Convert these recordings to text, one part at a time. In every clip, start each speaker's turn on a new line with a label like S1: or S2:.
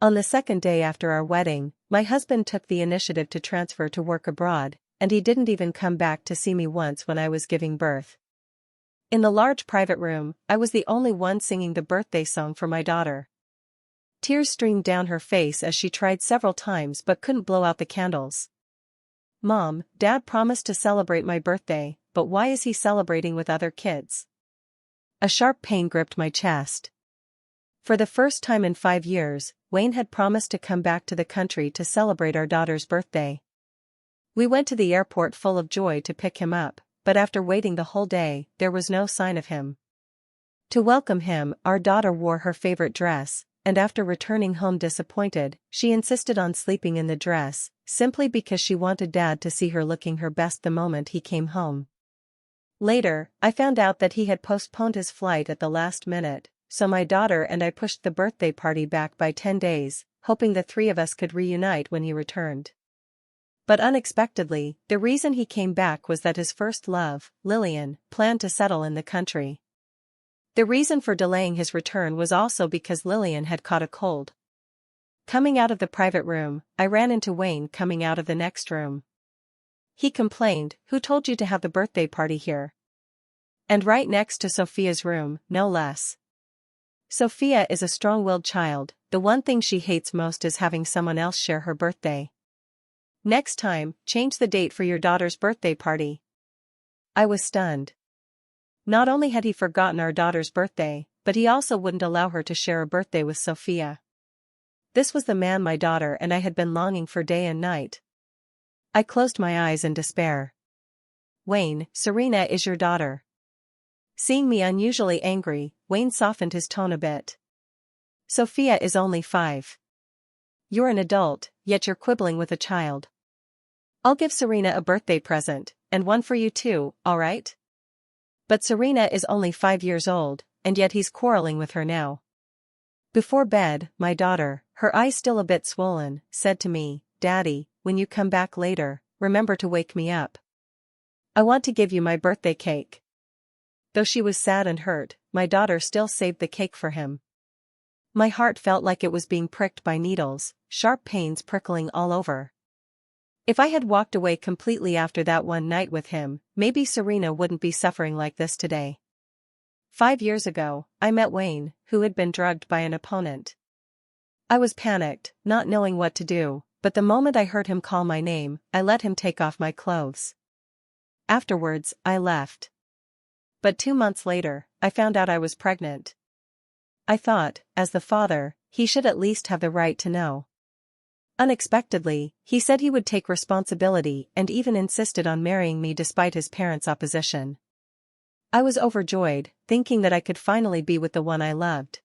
S1: On the second day after our wedding, my husband took the initiative to transfer to work abroad, and he didn't even come back to see me once when I was giving birth. In the large private room, I was the only one singing the birthday song for my daughter. Tears streamed down her face as she tried several times but couldn't blow out the candles. "Mom, Dad promised to celebrate my birthday, but why is he celebrating with other kids?" A sharp pain gripped my chest. For the first time in 5 years, Wayne had promised to come back to the country to celebrate our daughter's birthday. We went to the airport full of joy to pick him up, but after waiting the whole day, there was no sign of him. To welcome him, our daughter wore her favorite dress, and after returning home disappointed, she insisted on sleeping in the dress, simply because she wanted Dad to see her looking her best the moment he came home. Later, I found out that he had postponed his flight at the last minute, so my daughter and I pushed the birthday party back by 10 days, hoping the three of us could reunite when he returned. But unexpectedly, the reason he came back was that his first love, Lillian, planned to settle in the country. The reason for delaying his return was also because Lillian had caught a cold. Coming out of the private room, I ran into Wayne coming out of the next room. He complained, "Who told you to have the birthday party here?" And right next to Sophia's room, no less. Sophia is a strong-willed child. The one thing she hates most is having someone else share her birthday. "Next time, change the date for your daughter's birthday party." I was stunned. Not only had he forgotten our daughter's birthday, but he also wouldn't allow her to share a birthday with Sophia. This was the man my daughter and I had been longing for day and night. I closed my eyes in despair. "Wayne, Serena is your daughter." Seeing me unusually angry, Wayne softened his tone a bit. "Sophia is only 5. You're an adult, yet you're quibbling with a child. I'll give Serena a birthday present, and one for you too, alright?" But Serena is only 5 years old, and yet he's quarreling with her now. Before bed, my daughter, her eyes still a bit swollen, said to me, "Daddy, when you come back later, remember to wake me up. I want to give you my birthday cake." Though she was sad and hurt, my daughter still saved the cake for him. My heart felt like it was being pricked by needles, sharp pains prickling all over. If I had walked away completely after that one night with him, maybe Serena wouldn't be suffering like this today. 5 years ago, I met Wayne, who had been drugged by an opponent. I was panicked, not knowing what to do, but the moment I heard him call my name, I let him take off my clothes. Afterwards, I left. But 2 months later, I found out I was pregnant. I thought, as the father, he should at least have the right to know. Unexpectedly, he said he would take responsibility and even insisted on marrying me despite his parents' opposition. I was overjoyed, thinking that I could finally be with the one I loved.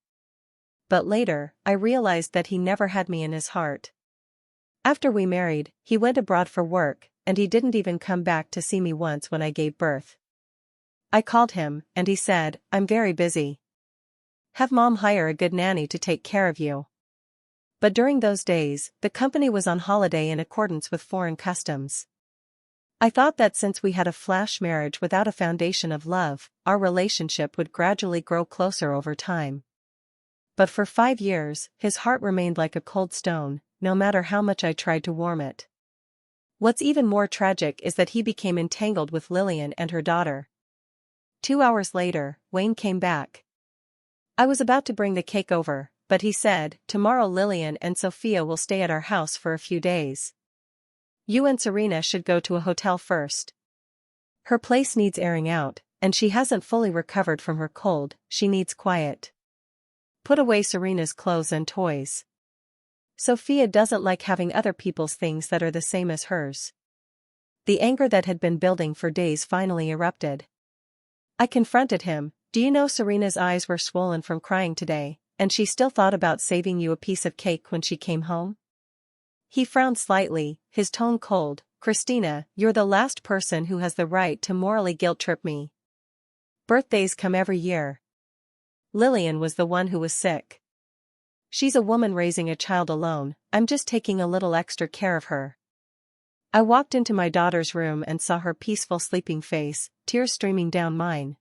S1: But later, I realized that he never had me in his heart. After we married, he went abroad for work, and he didn't even come back to see me once when I gave birth. I called him, and he said, "I'm very busy. Have Mom hire a good nanny to take care of you." But during those days, the company was on holiday in accordance with foreign customs. I thought that since we had a flash marriage without a foundation of love, our relationship would gradually grow closer over time. But for 5 years, his heart remained like a cold stone, no matter how much I tried to warm it. What's even more tragic is that he became entangled with Lillian and her daughter. 2 hours later, Wayne came back. I was about to bring the cake over, but he said, "Tomorrow Lillian and Sophia will stay at our house for a few days. You and Serena should go to a hotel first. Her place needs airing out, and she hasn't fully recovered from her cold, she needs quiet. Put away Serena's clothes and toys. Sophia doesn't like having other people's things that are the same as hers." The anger that had been building for days finally erupted. I confronted him. "Do you know Serena's eyes were swollen from crying today, and she still thought about saving you a piece of cake when she came home?" He frowned slightly, his tone cold. "Christina, you're the last person who has the right to morally guilt-trip me. Birthdays come every year. Lillian was the one who was sick. She's a woman raising a child alone, I'm just taking a little extra care of her." I walked into my daughter's room and saw her peaceful sleeping face, tears streaming down mine.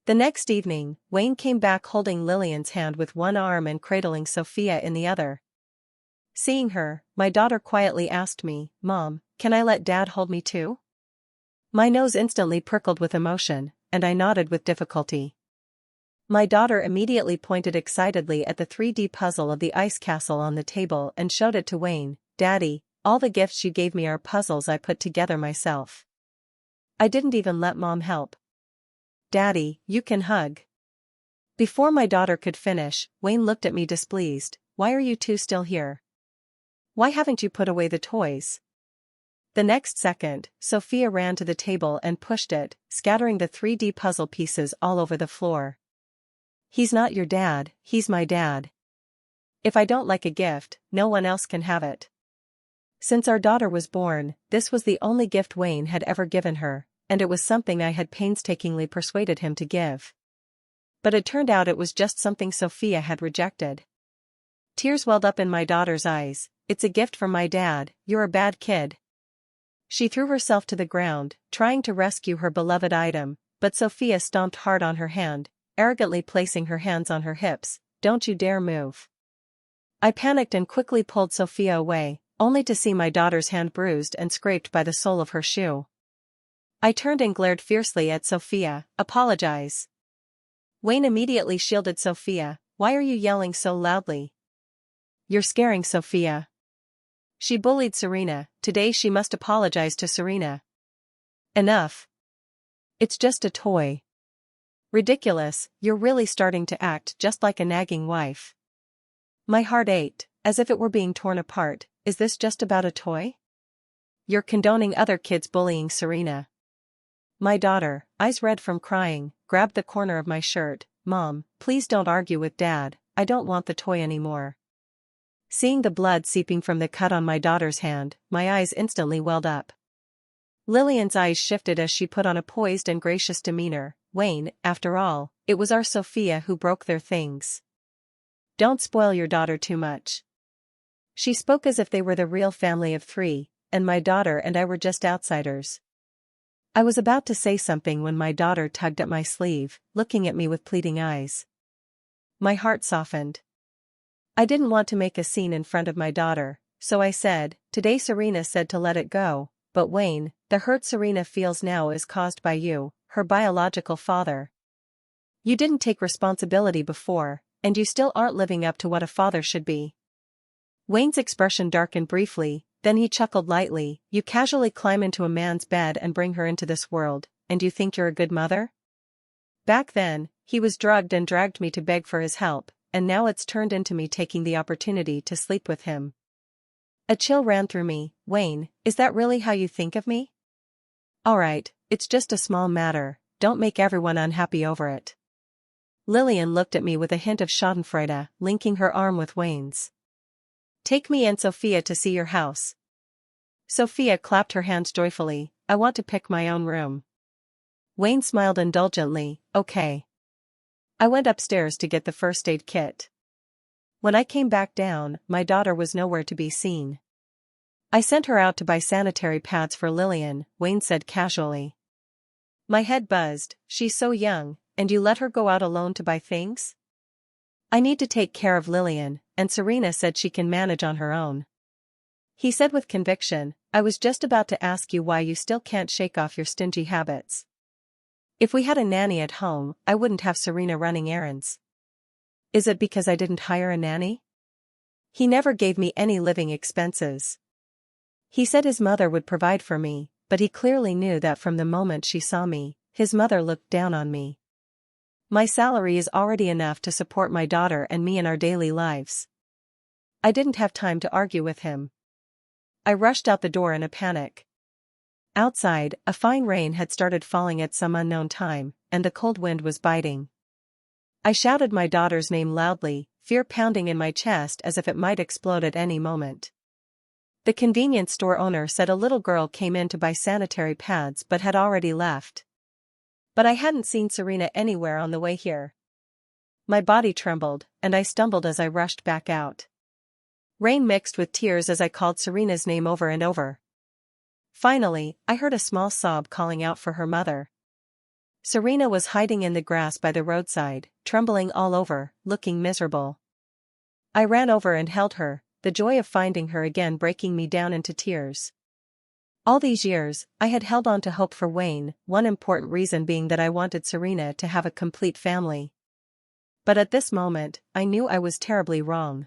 S1: The next evening, Wayne came back holding Lillian's hand with one arm and cradling Sophia in the other. Seeing her, my daughter quietly asked me, "Mom, can I let Dad hold me too?" My nose instantly prickled with emotion, and I nodded with difficulty. My daughter immediately pointed excitedly at the 3D puzzle of the ice castle on the table and showed it to Wayne. "Daddy, all the gifts you gave me are puzzles I put together myself. I didn't even let Mom help." "Daddy, you can hug." Before my daughter could finish, Wayne looked at me displeased. "Why are you two still here? Why haven't you put away the toys?" The next second, Sophia ran to the table and pushed it, scattering the 3D puzzle pieces all over the floor. "He's not your dad, he's my dad. If I don't like a gift, no one else can have it." Since our daughter was born, this was the only gift Wayne had ever given her, and it was something I had painstakingly persuaded him to give. But it turned out it was just something Sophia had rejected. Tears welled up in my daughter's eyes. "It's a gift from my dad, you're a bad kid." She threw herself to the ground, trying to rescue her beloved item, but Sophia stomped hard on her hand, arrogantly placing her hands on her hips. "Don't you dare move." I panicked and quickly pulled Sophia away, only to see my daughter's hand bruised and scraped by the sole of her shoe. I turned and glared fiercely at Sophia. "Apologize." Wayne immediately shielded Sophia. "Why are you yelling so loudly? You're scaring Sophia. She bullied Serena, today she must apologize to Serena." "Enough. It's just a toy." "Ridiculous, you're really starting to act just like a nagging wife." My heart ached, as if it were being torn apart. "Is this just about a toy? You're condoning other kids bullying Serena." My daughter, eyes red from crying, grabbed the corner of my shirt. "Mom, please don't argue with Dad, I don't want the toy anymore." Seeing the blood seeping from the cut on my daughter's hand, my eyes instantly welled up. Lillian's eyes shifted as she put on a poised and gracious demeanor. "Wayne, after all, it was our Sophia who broke their things. Don't spoil your daughter too much." She spoke as if they were the real family of three, and my daughter and I were just outsiders. I was about to say something when my daughter tugged at my sleeve, looking at me with pleading eyes. My heart softened. I didn't want to make a scene in front of my daughter, so I said, "Today Serena said to let it go, but Wayne, the hurt Serena feels now is caused by you, her biological father. You didn't take responsibility before, and you still aren't living up to what a father should be." Wayne's expression darkened briefly, then he chuckled lightly. "You casually climb into a man's bed and bring her into this world, and you think you're a good mother? Back then, he was drugged and dragged me to beg for his help, and now it's turned into me taking the opportunity to sleep with him." A chill ran through me. "Wayne, is that really how you think of me? Alright, it's just a small matter, don't make everyone unhappy over it." Lillian looked at me with a hint of schadenfreude, linking her arm with Wayne's. "Take me and Sophia to see your house." Sophia clapped her hands joyfully. "I want to pick my own room." Wayne smiled indulgently. "Okay." I went upstairs to get the first aid kit. When I came back down, my daughter was nowhere to be seen. "I sent her out to buy sanitary pads for Lillian," Wayne said casually. My head buzzed. "She's so young, and you let her go out alone to buy things?" "I need to take care of Lillian, and Serena said she can manage on her own," he said with conviction. "I was just about to ask you why you still can't shake off your stingy habits. If we had a nanny at home, I wouldn't have Serena running errands." "Is it because I didn't hire a nanny? He never gave me any living expenses. He said his mother would provide for me, but he clearly knew that from the moment she saw me, his mother looked down on me. My salary is already enough to support my daughter and me in our daily lives." I didn't have time to argue with him. I rushed out the door in a panic. Outside, a fine rain had started falling at some unknown time, and the cold wind was biting. I shouted my daughter's name loudly, fear pounding in my chest as if it might explode at any moment. The convenience store owner said a little girl came in to buy sanitary pads but had already left. But I hadn't seen Serena anywhere on the way here. My body trembled, and I stumbled as I rushed back out. Rain mixed with tears as I called Serena's name over and over. Finally, I heard a small sob calling out for her mother. Serena was hiding in the grass by the roadside, trembling all over, looking miserable. I ran over and held her, the joy of finding her again breaking me down into tears. All these years, I had held on to hope for Wayne, one important reason being that I wanted Serena to have a complete family. But at this moment, I knew I was terribly wrong.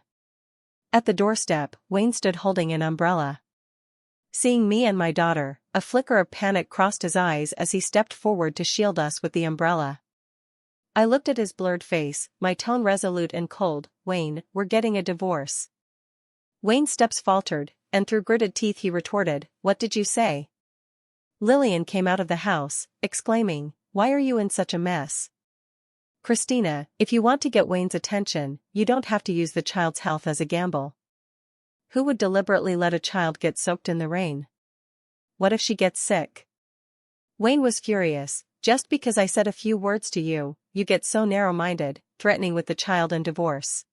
S1: At the doorstep, Wayne stood holding an umbrella. Seeing me and my daughter, a flicker of panic crossed his eyes as he stepped forward to shield us with the umbrella. I looked at his blurred face, my tone resolute and cold. "Wayne, we're getting a divorce." Wayne's steps faltered, and through gritted teeth he retorted, "What did you say?" Lillian came out of the house, exclaiming, "Why are you in such a mess?" "Christina, if you want to get Wayne's attention, you don't have to use the child's health as a gamble. Who would deliberately let a child get soaked in the rain? What if she gets sick?" Wayne was furious. "Just because I said a few words to you, you get so narrow-minded, threatening with the child and divorce.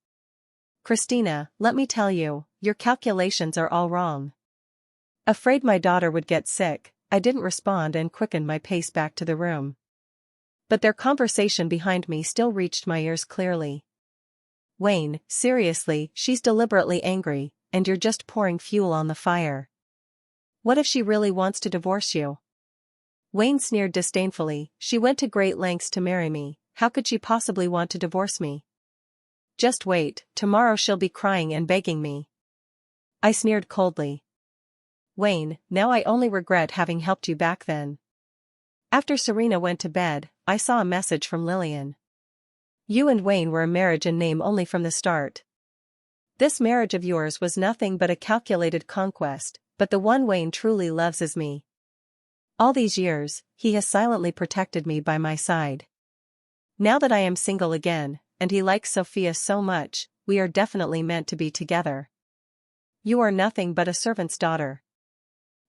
S1: Christina, let me tell you, your calculations are all wrong." Afraid my daughter would get sick, I didn't respond and quickened my pace back to the room. But their conversation behind me still reached my ears clearly. "Wayne, seriously, she's deliberately angry, and you're just pouring fuel on the fire. What if she really wants to divorce you?" Wayne sneered disdainfully. "She went to great lengths to marry me, how could she possibly want to divorce me? Just wait, tomorrow she'll be crying and begging me." I sneered coldly. "Wayne, now I only regret having helped you back then." After Serena went to bed, I saw a message from Lillian. "You and Wayne were a marriage in name only from the start. This marriage of yours was nothing but a calculated conquest, but the one Wayne truly loves is me. All these years, he has silently protected me by my side. Now that I am single again, and he likes Sophia so much, we are definitely meant to be together. You are nothing but a servant's daughter.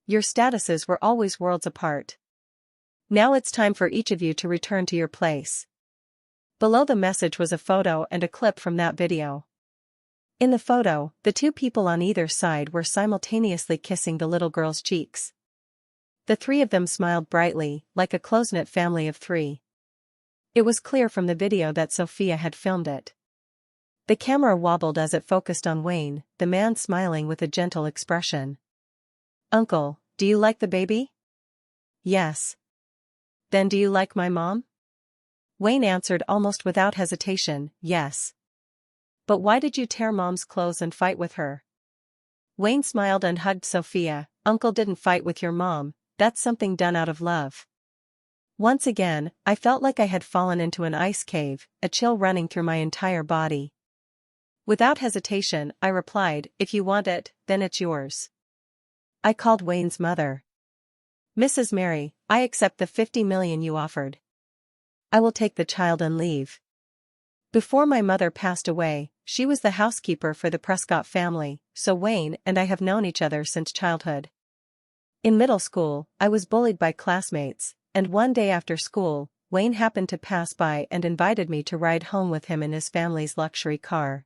S1: Your statuses were always worlds apart. Now it's time for each of you to return to your place." Below the message was a photo and a clip from that video. In the photo, the two people on either side were simultaneously kissing the little girl's cheeks. The three of them smiled brightly, like a close-knit family of three. It was clear from the video that Sophia had filmed it. The camera wobbled as it focused on Wayne, the man smiling with a gentle expression. "Uncle, do you like the baby?" "Yes." "Then do you like my mom?" Wayne answered almost without hesitation, "Yes." "But why did you tear Mom's clothes and fight with her?" Wayne smiled and hugged Sophia. "Uncle didn't fight with your mom, that's something done out of love." Once again, I felt like I had fallen into an ice cave, a chill running through my entire body. Without hesitation, I replied, "If you want it, then it's yours." I called Wayne's mother. "Mrs. Mary, I accept the 50 million you offered. I will take the child and leave." Before my mother passed away, she was the housekeeper for the Prescott family, so Wayne and I have known each other since childhood. In middle school, I was bullied by classmates, and one day after school, Wayne happened to pass by and invited me to ride home with him in his family's luxury car.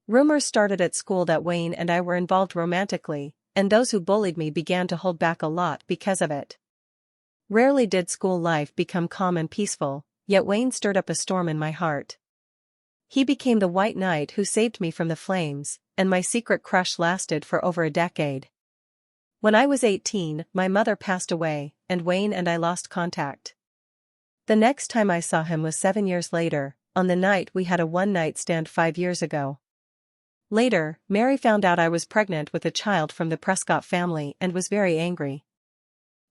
S1: Rumors started at school that Wayne and I were involved romantically, and those who bullied me began to hold back a lot because of it. Rarely did school life become calm and peaceful, yet Wayne stirred up a storm in my heart. He became the white knight who saved me from the flames, and my secret crush lasted for over a decade. When I was 18, my mother passed away, and Wayne and I lost contact. The next time I saw him was 7 years later, on the night we had a one-night stand 5 years ago. Later, Mary found out I was pregnant with a child from the Prescott family and was very angry.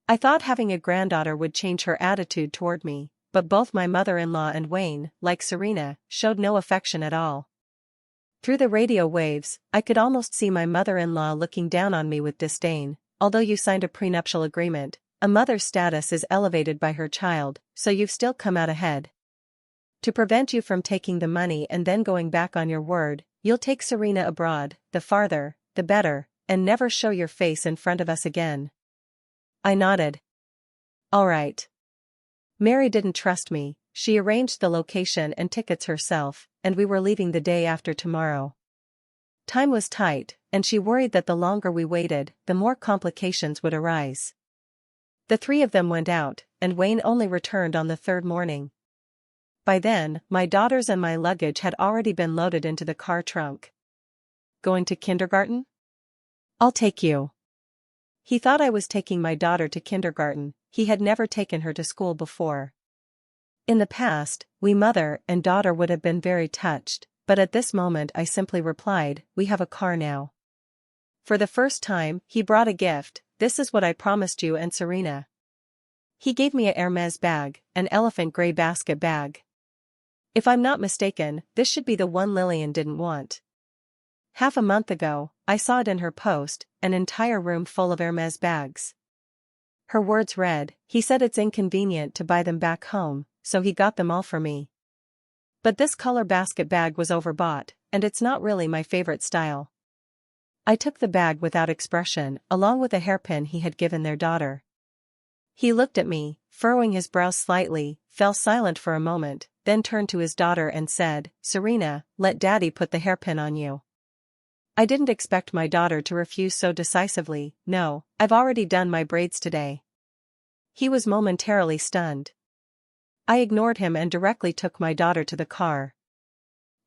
S1: I thought having a granddaughter would change her attitude toward me, but both my mother-in-law and Wayne, like Serena, showed no affection at all. Through the radio waves, I could almost see my mother-in-law looking down on me with disdain. "Although you signed a prenuptial agreement, a mother's status is elevated by her child, so you've still come out ahead. To prevent you from taking the money and then going back on your word, you'll take Serena abroad, the farther, the better, and never show your face in front of us again." I nodded. "All right." Mary didn't trust me. She arranged the location and tickets herself, and we were leaving the day after tomorrow. Time was tight, and she worried that the longer we waited, the more complications would arise. The three of them went out, and Wayne only returned on the third morning. By then, my daughters and my luggage had already been loaded into the car trunk. going to kindergarten? I'll take you. He thought I was taking my daughter to kindergarten. He had never taken her to school before. In the past, we mother and daughter would have been very touched, but at this moment I simply replied, "We have a car now." For the first time, he brought a gift. "This is what I promised you and Serena." He gave me a Hermes bag, an elephant gray basket bag. If I'm not mistaken, this should be the one Lillian didn't want. Half a month ago, I saw it in her post, an entire room full of Hermes bags. Her words read, "He said it's inconvenient to buy them back home, so he got them all for me." But this color basket bag was overbought, and it's not really my favorite style. I took the bag without expression, along with a hairpin he had given their daughter. He looked at me, furrowing his brows slightly, fell silent for a moment, then turned to his daughter and said, "Serena, let Daddy put the hairpin on you." I didn't expect my daughter to refuse so decisively. "No, I've already done my braids today." He was momentarily stunned. I ignored him and directly took my daughter to the car.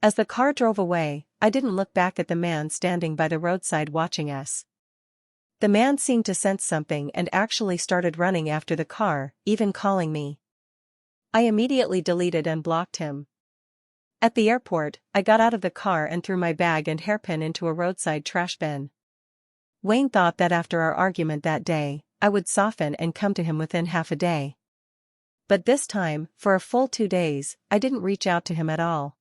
S1: As the car drove away, I didn't look back at the man standing by the roadside watching us. The man seemed to sense something and actually started running after the car, even calling me. I immediately deleted and blocked him. At the airport, I got out of the car and threw my bag and hairpin into a roadside trash bin. Wayne thought that after our argument that day, I would soften and come to him within half a day. But this time, for a full 2 days, I didn't reach out to him at all.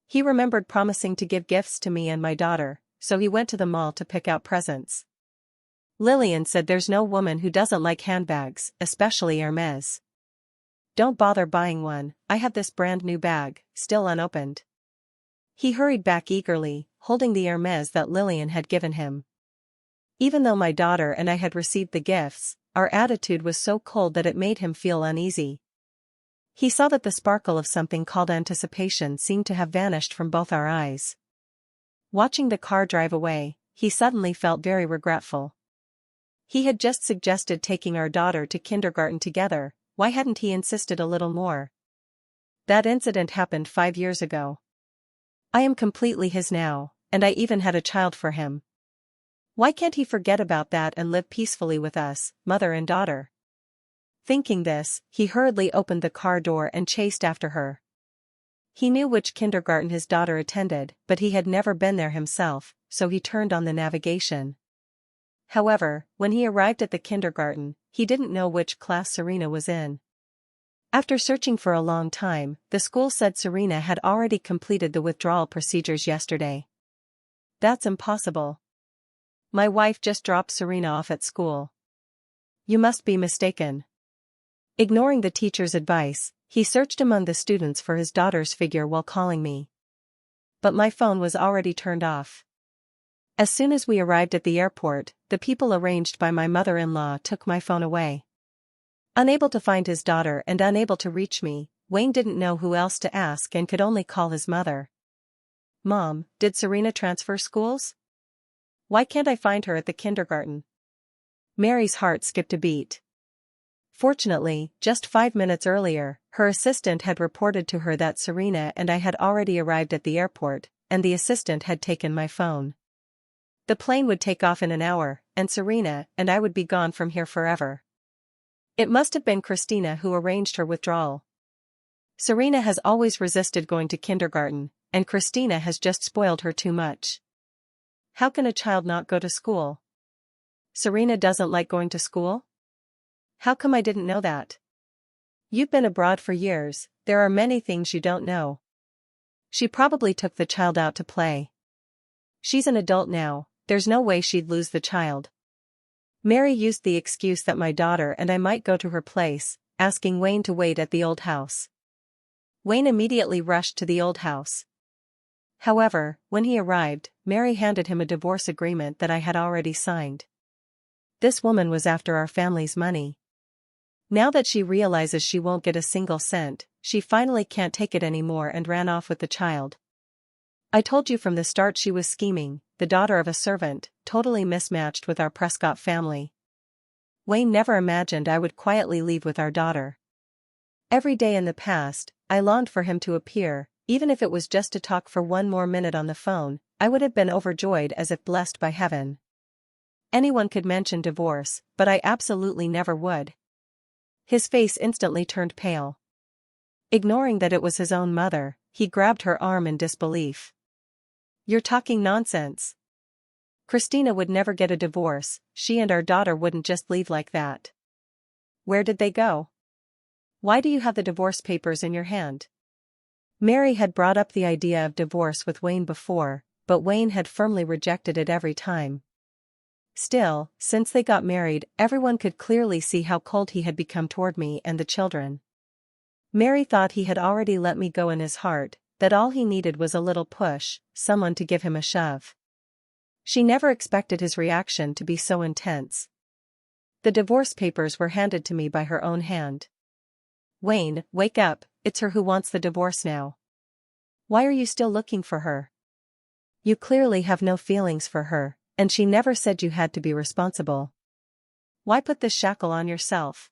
S1: He remembered promising to give gifts to me and my daughter, so he went to the mall to pick out presents. Lillian said there's no woman who doesn't like handbags, especially Hermes. "Don't bother buying one, I have this brand new bag, still unopened." He hurried back eagerly, holding the Hermes that Lillian had given him. Even though my daughter and I had received the gifts, our attitude was so cold that it made him feel uneasy. He saw that the sparkle of something called anticipation seemed to have vanished from both our eyes. Watching the car drive away, he suddenly felt very regretful. He had just suggested taking our daughter to kindergarten together. Why hadn't he insisted a little more? That incident happened 5 years ago. I am completely his now, and I even had a child for him. Why can't he forget about that and live peacefully with us, mother and daughter? Thinking this, he hurriedly opened the car door and chased after her. He knew which kindergarten his daughter attended, but he had never been there himself, so he turned on the navigation. However, when he arrived at the kindergarten, he didn't know which class Serena was in. After searching for a long time, the school said Serena had already completed the withdrawal procedures yesterday. That's impossible. My wife just dropped Serena off at school. You must be mistaken. Ignoring the teacher's advice, he searched among the students for his daughter's figure while calling me. But my phone was already turned off. As soon as we arrived at the airport, the people arranged by my mother-in-law took my phone away. Unable to find his daughter and unable to reach me, Wayne didn't know who else to ask and could only call his mother. "Mom, did Serena transfer schools? Why can't I find her at the kindergarten?" Mary's heart skipped a beat. Fortunately, just 5 minutes earlier, her assistant had reported to her that Serena and I had already arrived at the airport, and the assistant had taken my phone. The plane would take off in an hour, and Serena and I would be gone from here forever. It must have been Christina who arranged her withdrawal. Serena has always resisted going to kindergarten, and Christina has just spoiled her too much. How can a child not go to school? Serena doesn't like going to school? How come I didn't know that? You've been abroad for years, there are many things you don't know. She probably took the child out to play. She's an adult now, there's no way she'd lose the child. Mary used the excuse that my daughter and I might go to her place, asking Wayne to wait at the old house. Wayne immediately rushed to the old house. However, when he arrived, Mary handed him a divorce agreement that I had already signed. This woman was after our family's money. Now that she realizes she won't get a single cent, she finally can't take it anymore and ran off with the child. I told you from the start she was scheming, the daughter of a servant, totally mismatched with our Prescott family. Wayne never imagined I would quietly leave with our daughter. Every day in the past, I longed for him to appear, even if it was just to talk for 1 more minute on the phone, I would have been overjoyed as if blessed by heaven. Anyone could mention divorce, but I absolutely never would. His face instantly turned pale. Ignoring that it was his own mother, he grabbed her arm in disbelief. You're talking nonsense. Christina would never get a divorce, she and our daughter wouldn't just leave like that. Where did they go? Why do you have the divorce papers in your hand? Mary had brought up the idea of divorce with Wayne before, but Wayne had firmly rejected it every time. Still, since they got married, everyone could clearly see how cold he had become toward me and the children. Mary thought he had already let me go in his heart, that all he needed was a little push, someone to give him a shove. She never expected his reaction to be so intense. The divorce papers were handed to me by her own hand. Wayne, wake up, it's her who wants the divorce now. Why are you still looking for her? You clearly have no feelings for her, and she never said you had to be responsible. Why put this shackle on yourself?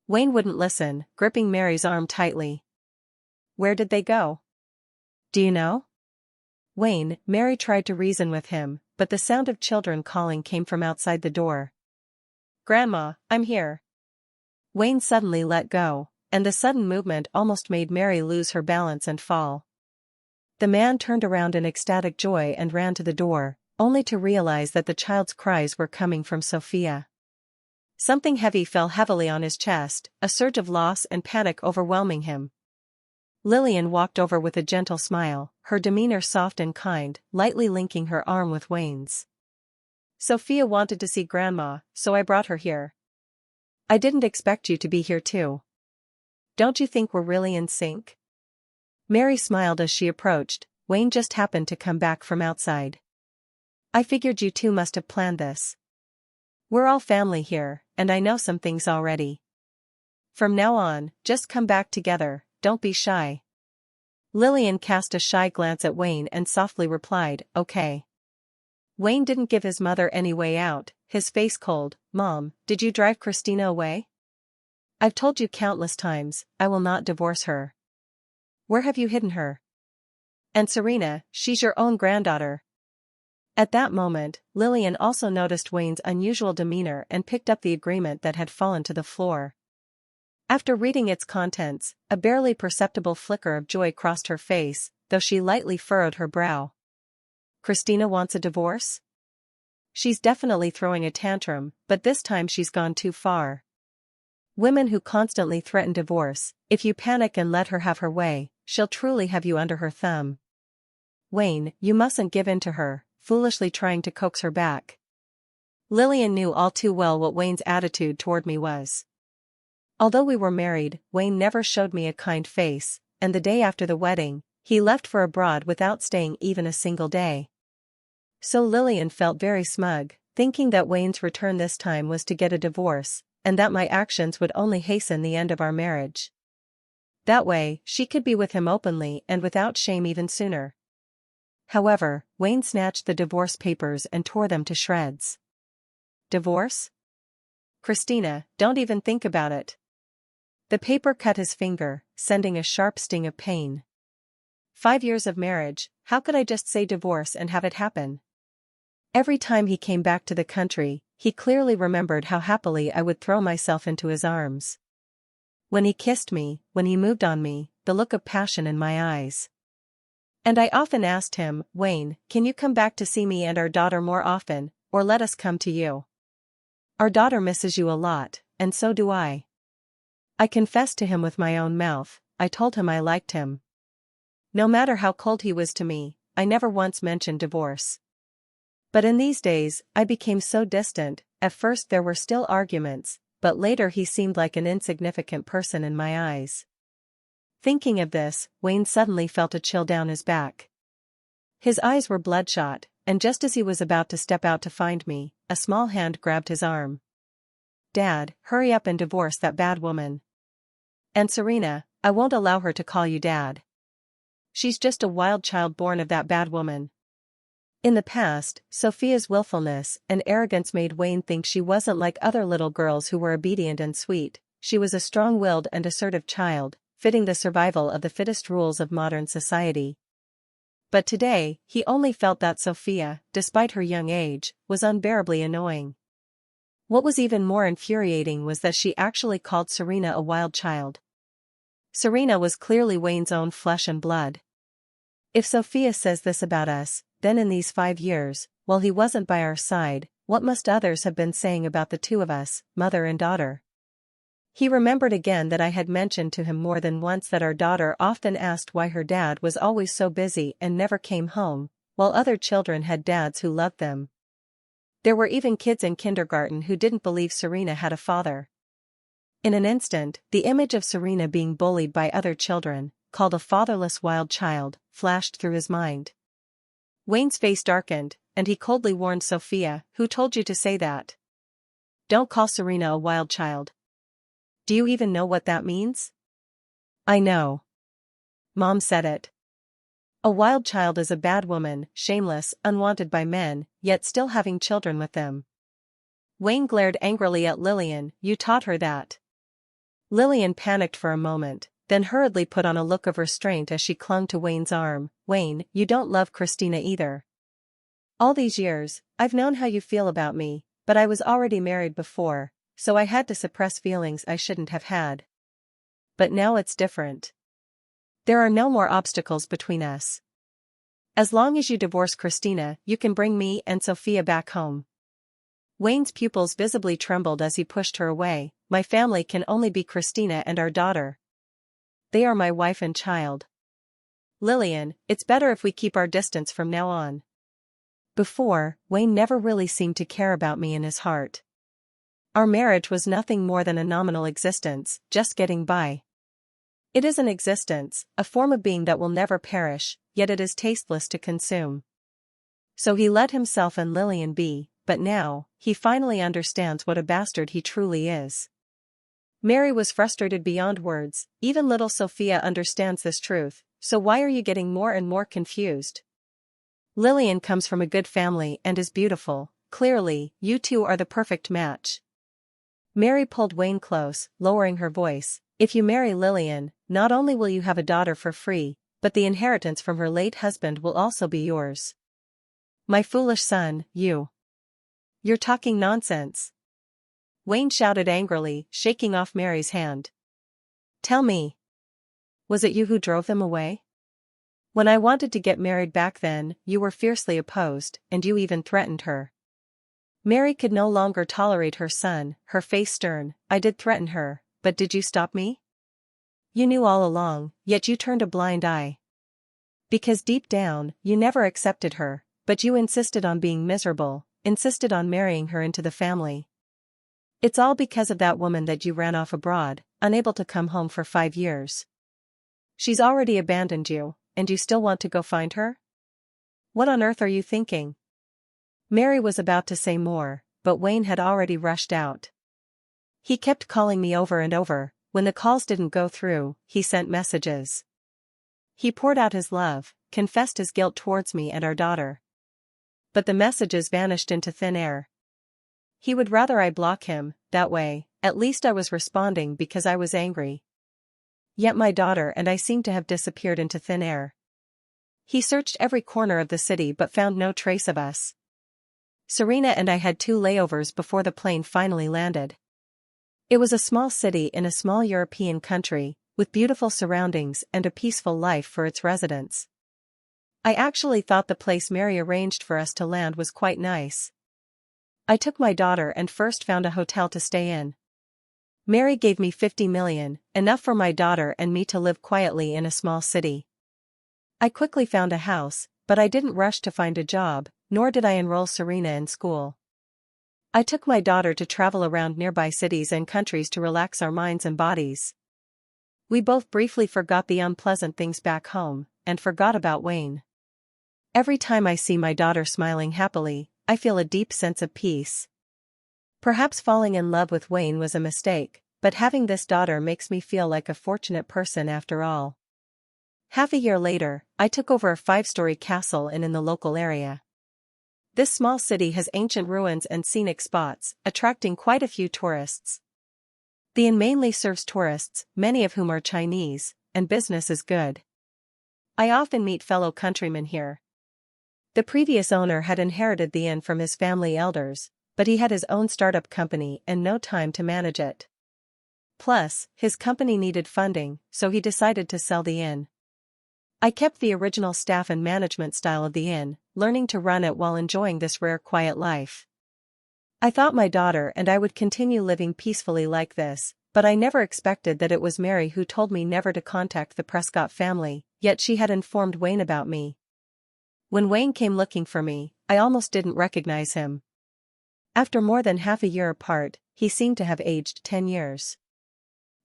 S1: Wayne wouldn't listen, gripping Mary's arm tightly. Where did they go? Do you know? Wayne, Mary tried to reason with him, but the sound of children calling came from outside the door. Grandma, I'm here. Wayne suddenly let go, and the sudden movement almost made Mary lose her balance and fall. The man turned around in ecstatic joy and ran to the door, only to realize that the child's cries were coming from Sophia. Something heavy fell heavily on his chest, a surge of loss and panic overwhelming him. Lillian walked over with a gentle smile, her demeanor soft and kind, lightly linking her arm with Wayne's. Sophia wanted to see Grandma, so I brought her here. I didn't expect you to be here too. Don't you think we're really in sync? Mary smiled as she approached. Wayne just happened to come back from outside. I figured you two must have planned this. We're all family here, and I know some things already. From now on, just come back together, don't be shy. Lillian cast a shy glance at Wayne and softly replied, okay. Wayne didn't give his mother any way out, his face cold. Mom, did you drive Christina away? I've told you countless times, I will not divorce her. Where have you hidden her? And Serena, she's your own granddaughter. At that moment, Lillian also noticed Wayne's unusual demeanor and picked up the agreement that had fallen to the floor. After reading its contents, a barely perceptible flicker of joy crossed her face, though she lightly furrowed her brow. Christina wants a divorce? She's definitely throwing a tantrum, but this time she's gone too far. Women who constantly threaten divorce, if you panic and let her have her way, she'll truly have you under her thumb. Wayne, you mustn't give in to her, foolishly trying to coax her back. Lillian knew all too well what Wayne's attitude toward me was. Although we were married, Wayne never showed me a kind face, and the day after the wedding, he left for abroad without staying even a single day. So Lillian felt very smug, thinking that Wayne's return this time was to get a divorce, and that my actions would only hasten the end of our marriage. That way, she could be with him openly and without shame even sooner. However, Wayne snatched the divorce papers and tore them to shreds. Divorce? Christina, don't even think about it. The paper cut his finger, sending a sharp sting of pain. 5 years of marriage, how could I just say divorce and have it happen? Every time he came back to the country, he clearly remembered how happily I would throw myself into his arms. When he kissed me, when he moved on me, the look of passion in my eyes. And I often asked him, Wayne, can you come back to see me and our daughter more often, or let us come to you? Our daughter misses you a lot, and so do I. I confessed to him with my own mouth, I told him I liked him. No matter how cold he was to me, I never once mentioned divorce. But in these days, I became so distant. At first there were still arguments, but later he seemed like an insignificant person in my eyes. Thinking of this, Wayne suddenly felt a chill down his back. His eyes were bloodshot, and just as he was about to step out to find me, a small hand grabbed his arm. Dad, hurry up and divorce that bad woman. And Serena, I won't allow her to call you Dad. She's just a wild child born of that bad woman. In the past, Sophia's willfulness and arrogance made Wayne think she wasn't like other little girls who were obedient and sweet. She was a strong-willed and assertive child, fitting the survival of the fittest rules of modern society. But today, he only felt that Sophia, despite her young age, was unbearably annoying. What was even more infuriating was that she actually called Serena a wild child. Serena was clearly Wayne's own flesh and blood. If Sophia says this about us, then in these 5 years, while he wasn't by our side, what must others have been saying about the two of us, mother and daughter? He remembered again that I had mentioned to him more than once that our daughter often asked why her dad was always so busy and never came home, while other children had dads who loved them. There were even kids in kindergarten who didn't believe Serena had a father. In an instant, the image of Serena being bullied by other children, called a fatherless wild child, flashed through his mind. Wayne's face darkened, and he coldly warned Sophia, "Who told you to say that? Don't call Serena a wild child. Do you even know what that means?" "I know. Mom said it. A wild child is a bad woman, shameless, unwanted by men, yet still having children with them." Wayne glared angrily at Lillian. "You taught her that." Lillian panicked for a moment, then hurriedly put on a look of restraint as she clung to Wayne's arm. "Wayne, you don't love Christina either. All these years, I've known how you feel about me, but I was already married before, so I had to suppress feelings I shouldn't have had. But now it's different. There are no more obstacles between us. As long as you divorce Christina, you can bring me and Sophia back home." Wayne's pupils visibly trembled as he pushed her away. "My family can only be Christina and our daughter. They are my wife and child. Lillian, it's better if we keep our distance from now on." Before, Wayne never really seemed to care about me in his heart. Our marriage was nothing more than a nominal existence, just getting by. It is an existence, a form of being that will never perish, yet it is tasteless to consume. So he let himself and Lillian be, but now, he finally understands what a bastard he truly is. Mary was frustrated beyond words. "Even little Sophia understands this truth, so why are you getting more and more confused? Lillian comes from a good family and is beautiful. Clearly, you two are the perfect match." Mary pulled Wayne close, lowering her voice. "If you marry Lillian, not only will you have a daughter for free, but the inheritance from her late husband will also be yours." "My foolish son, you're talking nonsense," Wayne shouted angrily, shaking off Mary's hand. "Tell me. Was it you who drove them away? When I wanted to get married back then, you were fiercely opposed, and you even threatened her." Mary could no longer tolerate her son, her face stern. "I did threaten her, but did you stop me? You knew all along, yet you turned a blind eye. Because deep down, you never accepted her, but you insisted on being miserable, insisted on marrying her into the family. It's all because of that woman that you ran off abroad, unable to come home for 5 years. She's already abandoned you, and you still want to go find her? What on earth are you thinking?" Mary was about to say more, but Wayne had already rushed out. "He kept calling me over and over. When the calls didn't go through, he sent messages. He poured out his love, confessed his guilt towards me and our daughter. But the messages vanished into thin air. He would rather I block him, that way, at least I was responding because I was angry. Yet my daughter and I seemed to have disappeared into thin air. He searched every corner of the city but found no trace of us. Serena and I had 2 layovers before the plane finally landed. It was a small city in a small European country, with beautiful surroundings and a peaceful life for its residents. I actually thought the place Mary arranged for us to land was quite nice. I took my daughter and first found a hotel to stay in. Mary gave me 50 million, enough for my daughter and me to live quietly in a small city. I quickly found a house, but I didn't rush to find a job, nor did I enroll Serena in school. I took my daughter to travel around nearby cities and countries to relax our minds and bodies. We both briefly forgot the unpleasant things back home, and forgot about Wayne. Every time I see my daughter smiling happily, I feel a deep sense of peace. Perhaps falling in love with Wayne was a mistake, but having this daughter makes me feel like a fortunate person after all." Half a year later, I took over a 5-story castle in the local area. This small city has ancient ruins and scenic spots, attracting quite a few tourists. The inn mainly serves tourists, many of whom are Chinese, and business is good. I often meet fellow countrymen here. The previous owner had inherited the inn from his family elders, but he had his own startup company and no time to manage it. Plus, his company needed funding, so he decided to sell the inn. I kept the original staff and management style of the inn, learning to run it while enjoying this rare quiet life. I thought my daughter and I would continue living peacefully like this, but I never expected that it was Mary who told me never to contact the Prescott family, yet she had informed Wayne about me. When Wayne came looking for me, I almost didn't recognize him. After more than half a year apart, he seemed to have aged 10 years.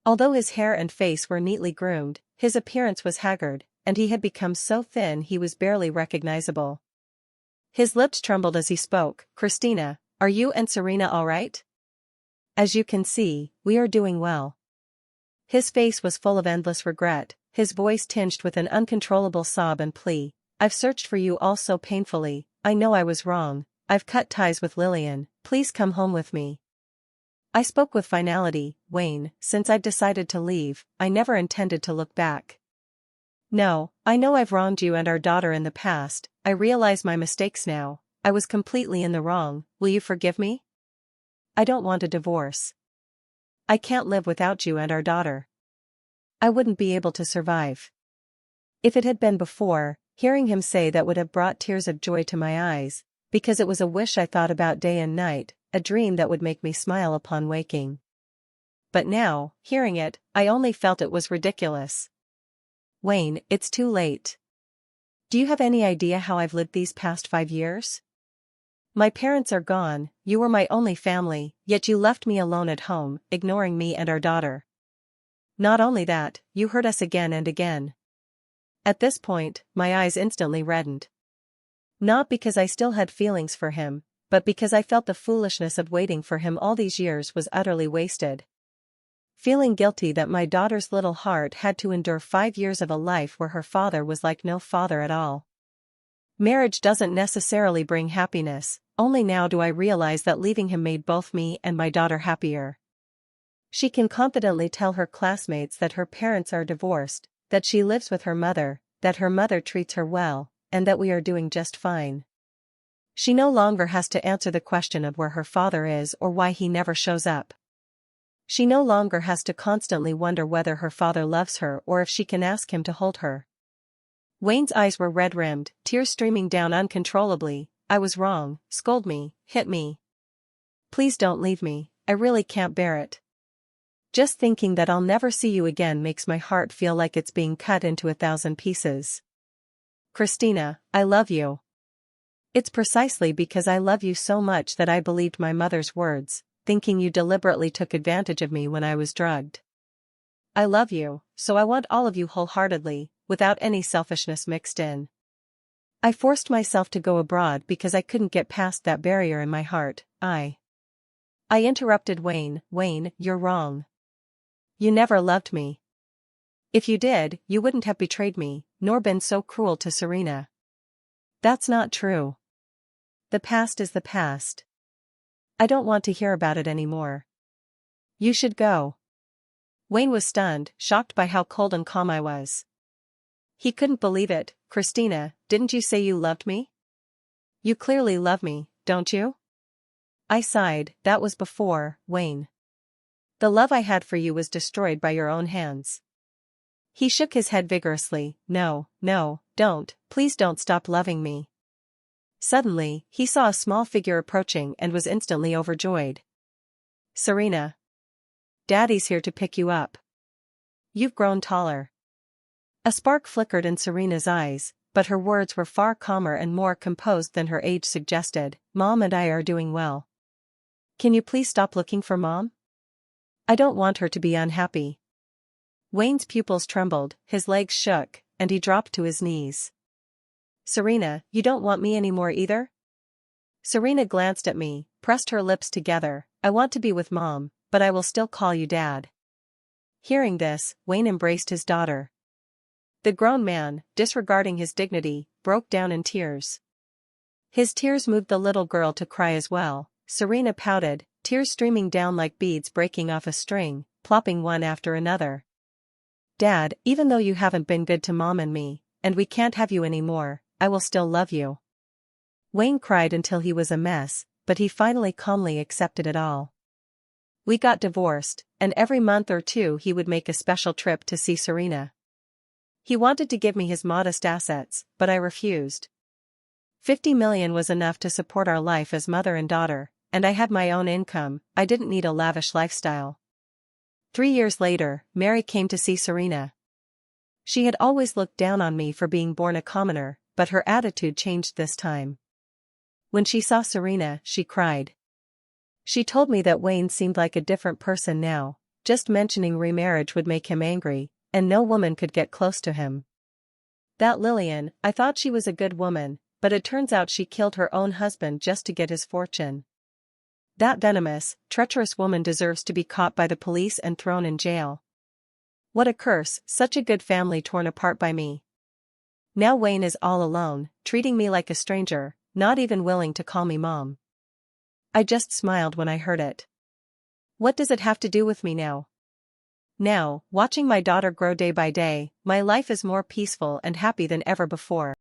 S1: Although his hair and face were neatly groomed, his appearance was haggard, and he had become so thin he was barely recognizable. His lips trembled as he spoke. "Christina, are you and Serena all right? As you can see, we are doing well." His face was full of endless regret, his voice tinged with an uncontrollable sob and plea. "I've searched for you all so painfully, I know I was wrong, I've cut ties with Lillian, please come home with me." I spoke with finality. "Wayne, since I've decided to leave, I never intended to look back. No, I know I've wronged you and our daughter in the past, I realize my mistakes now, I was completely in the wrong, will you forgive me? I don't want a divorce. I can't live without you and our daughter. I wouldn't be able to survive." If it had been before, hearing him say that would have brought tears of joy to my eyes, because it was a wish I thought about day and night, a dream that would make me smile upon waking. But now, hearing it, I only felt it was ridiculous. "Wayne, it's too late. Do you have any idea how I've lived these past 5 years? My parents are gone, you were my only family, yet you left me alone at home, ignoring me and our daughter. Not only that, you hurt us again and again." At this point, my eyes instantly reddened. Not because I still had feelings for him, but because I felt the foolishness of waiting for him all these years was utterly wasted. Feeling guilty that my daughter's little heart had to endure 5 years of a life where her father was like no father at all. Marriage doesn't necessarily bring happiness, only now do I realize that leaving him made both me and my daughter happier. She can confidently tell her classmates that her parents are divorced, that she lives with her mother, that her mother treats her well, and that we are doing just fine. She no longer has to answer the question of where her father is or why he never shows up. She no longer has to constantly wonder whether her father loves her or if she can ask him to hold her. Wayne's eyes were red-rimmed, tears streaming down uncontrollably. "I was wrong, scold me, hit me. Please don't leave me, I really can't bear it. Just thinking that I'll never see you again makes my heart feel like it's being cut into 1,000 pieces. Christina, I love you. It's precisely because I love you so much that I believed my mother's words, thinking you deliberately took advantage of me when I was drugged. I love you, so I want all of you wholeheartedly, without any selfishness mixed in. I forced myself to go abroad because I couldn't get past that barrier in my heart. I interrupted Wayne. "Wayne, you're wrong. You never loved me. If you did, you wouldn't have betrayed me, nor been so cruel to Serena. That's not true. The past is the past. I don't want to hear about it anymore. You should go." Wayne was stunned, shocked by how cold and calm I was. He couldn't believe it. "Christina, didn't you say you loved me? You clearly love me, don't you?" I sighed. "That was before, Wayne. The love I had for you was destroyed by your own hands." He shook his head vigorously. No, don't, please don't stop loving me." Suddenly, he saw a small figure approaching and was instantly overjoyed. "Serena. Daddy's here to pick you up. You've grown taller." A spark flickered in Serena's eyes, but her words were far calmer and more composed than her age suggested. "Mom and I are doing well. Can you please stop looking for Mom? I don't want her to be unhappy." Wayne's pupils trembled, his legs shook, and he dropped to his knees. "Serena, you don't want me anymore either?" Serena glanced at me, pressed her lips together. "I want to be with Mom, but I will still call you Dad." Hearing this, Wayne embraced his daughter. The grown man, disregarding his dignity, broke down in tears. His tears moved the little girl to cry as well. Serena pouted, tears streaming down like beads breaking off a string, plopping one after another. "Dad, even though you haven't been good to Mom and me, and we can't have you anymore, I will still love you." Wayne cried until he was a mess, but he finally calmly accepted it all. We got divorced, and every month or two he would make a special trip to see Serena. He wanted to give me his modest assets, but I refused. 50 million was enough to support our life as mother and daughter, and I had my own income. I didn't need a lavish lifestyle. 3 years later, Mary came to see Serena. She had always looked down on me for being born a commoner, but her attitude changed this time. When she saw Serena, she cried. She told me that Wayne seemed like a different person now. Just mentioning remarriage would make him angry, and no woman could get close to him. That Lillian, I thought she was a good woman, but it turns out she killed her own husband just to get his fortune. That venomous, treacherous woman deserves to be caught by the police and thrown in jail. What a curse, such a good family torn apart by me. Now Wayne is all alone, treating me like a stranger, not even willing to call me mom. I just smiled when I heard it. What does it have to do with me now? Now, watching my daughter grow day by day, my life is more peaceful and happy than ever before.